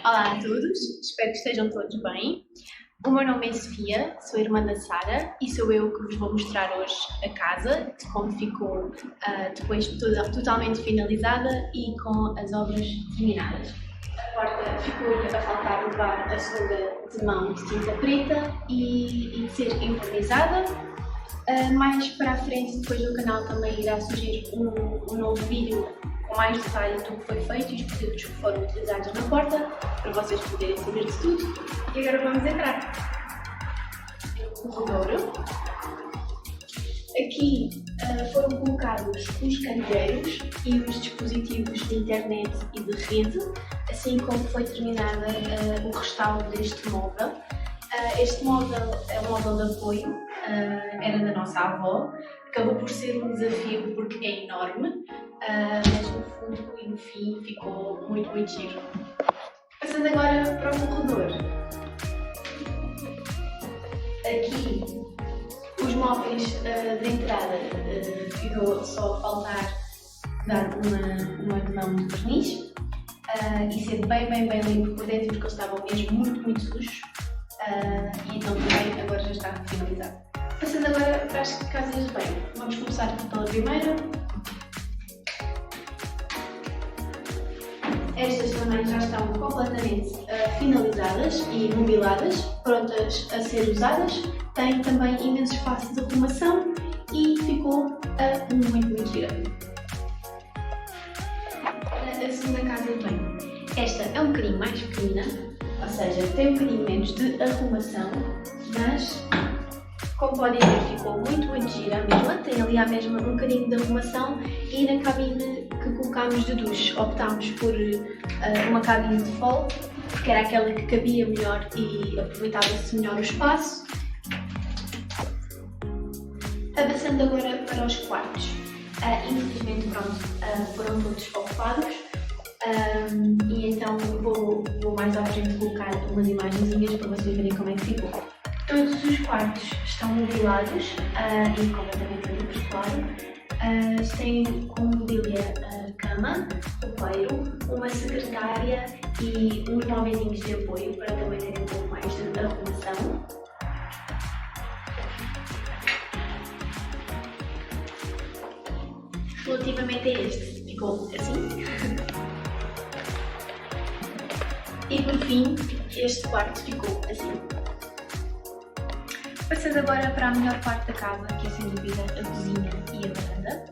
Olá a todos, espero que estejam todos bem. O meu nome é Sofia, sou irmã da Sara e sou eu que vos vou mostrar hoje a casa, de como ficou depois toda totalmente finalizada e com as obras terminadas. A porta ficou-lhe a faltar levar a segunda de mão de tinta preta e ser impermeabilizada. Mais para a frente, depois do canal, também irá surgir um novo vídeo com mais detalhe do que foi feito e os produtos que foram utilizados na porta, para vocês poderem saber de tudo. E agora vamos entrar no corredor. Aqui foram colocados os candeeiros e os dispositivos de internet e de rede, assim como foi terminada o restauro deste móvel. Este móvel é um móvel de apoio, era da nossa avó, acabou por ser um desafio porque é enorme, mas no fundo e no fim ficou muito giro. Passando agora para o corredor. Aqui os móveis de entrada ficou só a faltar dar uma mão de verniz e ser bem limpo por dentro porque eles estavam mesmo muito sujos. E então também agora já está finalizado. Passando agora para as casas de banho. Vamos começar pela primeira. Estas também já estão completamente finalizadas e mobiladas, prontas a ser usadas. Tem também imenso espaço de arrumação e ficou muito gira. A segunda casa de banho. Esta é um bocadinho mais pequena, ou seja, tem um bocadinho menos de arrumação, mas como podem ver ficou muito gira mesmo. Tem ali à mesma um bocadinho de arrumação e na cabine que colocámos de duche optámos por uma cabine de default, porque era aquela que cabia melhor e aproveitava-se melhor o espaço. Avançando agora para os quartos. Infelizmente foram todos ocupados. E então vou mais à frente colocar umas imagenzinhas para vocês verem como é que ficou. Todos os quartos estão mobilados e completamente limpos, claro. Têm como mobília cama, roupeiro, uma secretária e uns móveis de apoio para também terem um pouco mais de arrumação. Relativamente a este, ficou assim. E por fim, este quarto ficou assim. Passando agora para a melhor parte da casa, que é sem dúvida a cozinha e a varanda.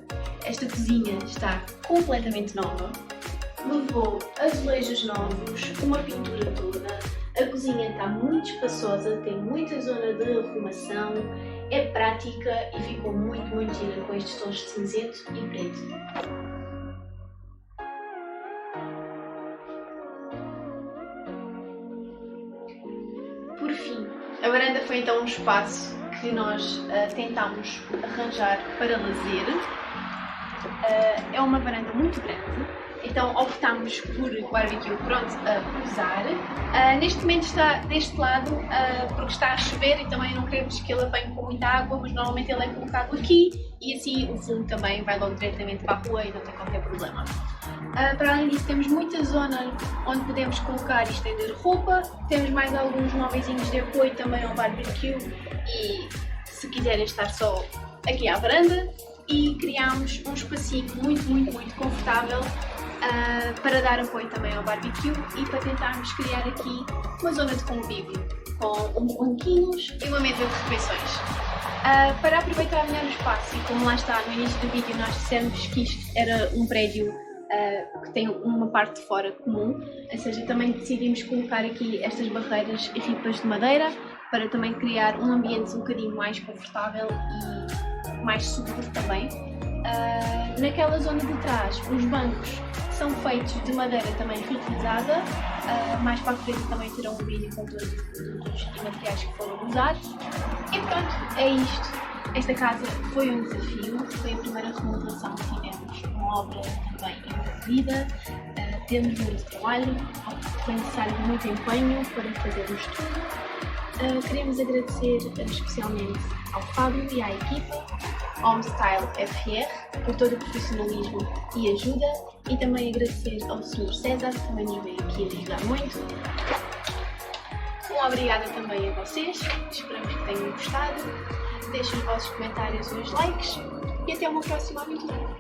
Esta cozinha está completamente nova. Levou azulejos novos, uma pintura toda. A cozinha está muito espaçosa, tem muita zona de arrumação, é prática e ficou muito gira com estes tons de cinzento e preto. Por fim, a varanda foi então um espaço que nós tentámos arranjar para lazer. É uma varanda muito grande, então optámos por barbecue pronto a usar. Neste momento está deste lado porque está a chover e também não queremos que ele apanhe com muita água, mas normalmente ele é colocado aqui e assim o fumo também vai logo diretamente para a rua e não tem qualquer problema. Para além disso, temos muita zona onde podemos colocar e estender roupa, temos mais alguns móveis de apoio também ao barbecue e se quiserem estar só aqui à varanda, e criámos um espacinho muito confortável para dar apoio também ao barbecue e para tentarmos criar aqui uma zona de convívio com banquinhos e uma mesa de refeições. Para aproveitar melhor o espaço e como lá está no início do vídeo nós dissemos que isto era um prédio que tem uma parte de fora comum, ou seja, também decidimos colocar aqui estas barreiras e ripas de madeira para também criar um ambiente um bocadinho mais confortável e mais seguro também. Naquela zona de trás, os bancos são feitos de madeira também reutilizada, mais para a frente também terão um vídeo com todos os produtos e materiais que foram usados. E pronto, é isto. Esta casa foi um desafio, foi a primeira remodelação que tivemos, uma obra também envolvida, temos muito trabalho, foi necessário muito empenho para fazermos tudo, Queremos agradecer especialmente ao Fábio e à equipa, Homestyle FR, por todo o profissionalismo e ajuda, e também agradecer ao Sr. César, que também nos veio aqui ajudar muito. Obrigada também a vocês, esperamos que tenham gostado. Deixem os vossos comentários e os likes e até uma próxima aventura.